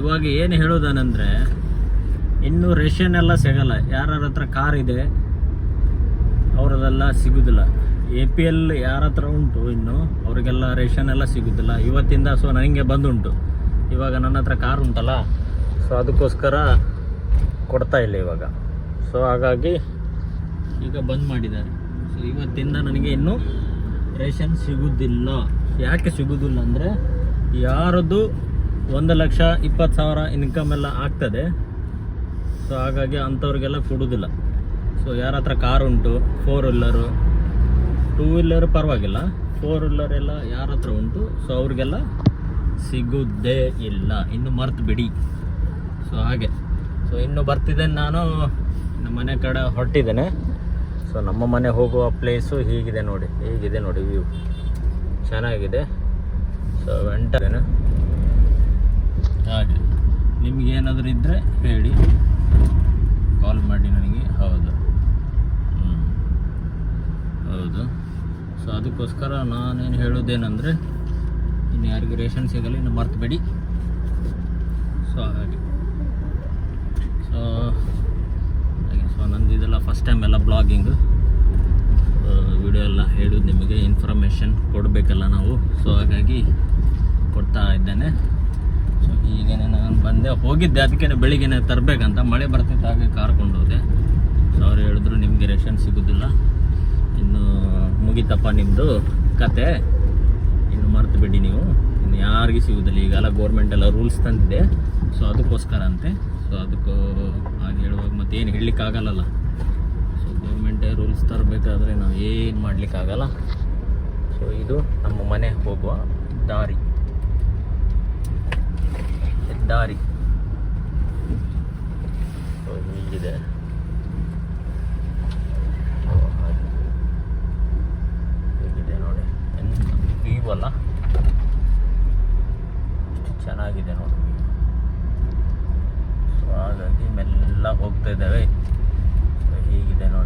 ಇವಾಗ ಏನು ಹೇಳೋದನಂದರೆ ಇನ್ನೂ ರೇಷನ್ ಎಲ್ಲ ಸಿಗಲ್ಲ. ಯಾರ ಹತ್ರ ಕಾರ್ ಇದೆ ಅವರದೆಲ್ಲ ಸಿಗೋದಿಲ್ಲ. APL ಯಾರ ಹತ್ರ ಉಂಟು ಇನ್ನು ಅವರಿಗೆಲ್ಲ ರೇಷನ್ ಎಲ್ಲ ಸಿಗೋದಿಲ್ಲ ಇವತ್ತಿಂದ. ಸೊ ನನಗೆ ಬಂದುಂಟು, ಇವಾಗ ನನ್ನ ಹತ್ರ ಕಾರ್ ಉಂಟಲ್ಲ, ಸೊ ಅದಕ್ಕೋಸ್ಕರ ಕೊಡ್ತಾ ಇಲ್ಲ ಇವಾಗ. ಸೊ ಹಾಗಾಗಿ ಈಗ ಬಂದ್ ಮಾಡಿದ್ದಾರೆ. ಸೊ ಇವತ್ತಿಂದ ನನಗೆ ಇನ್ನೂ ರೇಷನ್ ಸಿಗೋದಿಲ್ಲ. ಯಾಕೆ ಸಿಗೋದಿಲ್ಲ ಅಂದರೆ ಯಾರದ್ದು 1,20,000 ಇನ್ಕಮ್ ಎಲ್ಲ ಆಗ್ತದೆ. ಸೊ ಹಾಗಾಗಿ ಅಂಥವ್ರಿಗೆಲ್ಲ ಕೊಡೋದಿಲ್ಲ. ಸೊ ಯಾರ ಹತ್ರ ಕಾರ್ ಉಂಟು, 4 ವೀಲರು 2 ವೀಲರ್ ಪರವಾಗಿಲ್ಲ, 4 ವೀಲರ್ ಎಲ್ಲ ಯಾರ ಹತ್ರ ಉಂಟು ಸೊ ಅವ್ರಿಗೆಲ್ಲ ಸಿಗೋದೇ ಇಲ್ಲ. ಇನ್ನು ಮರ್ತು ಬಿಡಿ. ಸೊ ಹಾಗೆ ಸೊ ಇನ್ನು ಬರ್ತಿದ್ದೇನೆ ನಾನು ನಮ್ಮ ಮನೆ ಕಡೆ ಹೊರಟಿದ್ದೇನೆ. ಸೊ ನಮ್ಮ ಮನೆ ಹೋಗುವ ಪ್ಲೇಸು ಹೀಗಿದೆ ನೋಡಿ, ಹೇಗಿದೆ ನೋಡಿ ವ್ಯೂ, ಚೆನ್ನಾಗಿದೆ. ಸೊ ಹೊಂಟಿದ್ದೇನೆ. ಹಾಗೆ ನಿಮಗೇನಾದರೂ ಇದ್ದರೆ ಹೇಳಿ, ಕಾಲ್ ಮಾಡಿ ನನಗೆ. ಹೌದು ಹೌದು. ಸೊ ಅದಕ್ಕೋಸ್ಕರ ನಾನೇನು ಹೇಳೋದೇನೆಂದರೆ ಇನ್ನು ಯಾರಿಗೂ ರೇಷನ್ ಸಿಗಲ್ಲ, ಇನ್ನು ಮರ್ತು ಬಿಡಿ. ಸೊ ಹಾಗೆ ಸೊ ನಂದು ಇದೆಲ್ಲ ಫಸ್ಟ್ ಟೈಮ್ ಎಲ್ಲ ಬ್ಲಾಗಿಂಗು ವಿಡಿಯೋ ಎಲ್ಲ ಹೇಳೋದು, ನಿಮಗೆ ಇನ್ಫಾರ್ಮೇಷನ್ ಕೊಡಬೇಕಲ್ಲ ನಾವು. ಸೊ ಹಾಗಾಗಿ ಕೊಡ್ತಾ ಇದ್ದೇನೆ. ಸೊ ಈಗೇನೆ ನಾನು ಬಂದೆ, ಹೋಗಿದ್ದೆ ಅದಕ್ಕೆ ಬೆಳಿಗ್ಗೆನೆ ತರಬೇಕಂತ, ಮಳೆ ಬರ್ತಿತ್ತು ಹಾಗೆ ಕಾರ್ಕೊಂಡು ಹೋದೆ. ಸೊ ಅವ್ರು ಹೇಳಿದ್ರು ನಿಮಗೆ ರೇಷನ್ ಸಿಗೋದಿಲ್ಲ, ಇನ್ನು ಮುಗಿತಪ್ಪ ನಿಮ್ಮದು ಕತೆ, ಇನ್ನು ಮರ್ತು ಬಿಡಿ ನೀವು, ಇನ್ನು ಯಾರಿಗೂ ಸಿಗೋದಿಲ್ಲ. ಈಗೆಲ್ಲ ಗೋರ್ಮೆಂಟ್ ಎಲ್ಲ ರೂಲ್ಸ್ ತಂದಿದೆ. ಸೊ ಅದಕ್ಕೋಸ್ಕರ ಅಂತೆ. ಸೊ ಅದಕ್ಕೂ ಹಾಗೆ ಹೇಳುವಾಗ ಮತ್ತೇನು ಹೇಳಲಿಕ್ಕಾಗಲ್ಲ. ಸೊ ಗೌರ್ಮೆಂಟೇ ರೂಲ್ಸ್ ತರಬೇಕಾದ್ರೆ ನಾವು ಏನು ಮಾಡಲಿಕ್ಕಾಗಲ್ಲ. ಸೊ ಇದು ನಮ್ಮ ಮನೆ ಹೋಗುವ ದಾರಿ. ಸೊ ಹೀಗಿದೆ. ಹೇಗಿದೆ ನೋಡಿ, ವ್ಯೂ ಅಲ್ಲ, ಎಷ್ಟು ಚೆನ್ನಾಗಿದೆ ನೋಡಿ. ಸೊ ಹಾಗಾಗಿ ಮೆಲ್ಲ ಹೋಗ್ತಾ ಇದ್ದೇವೆ. ಸೊ ಹೀಗಿದೆ ನೋಡಿ.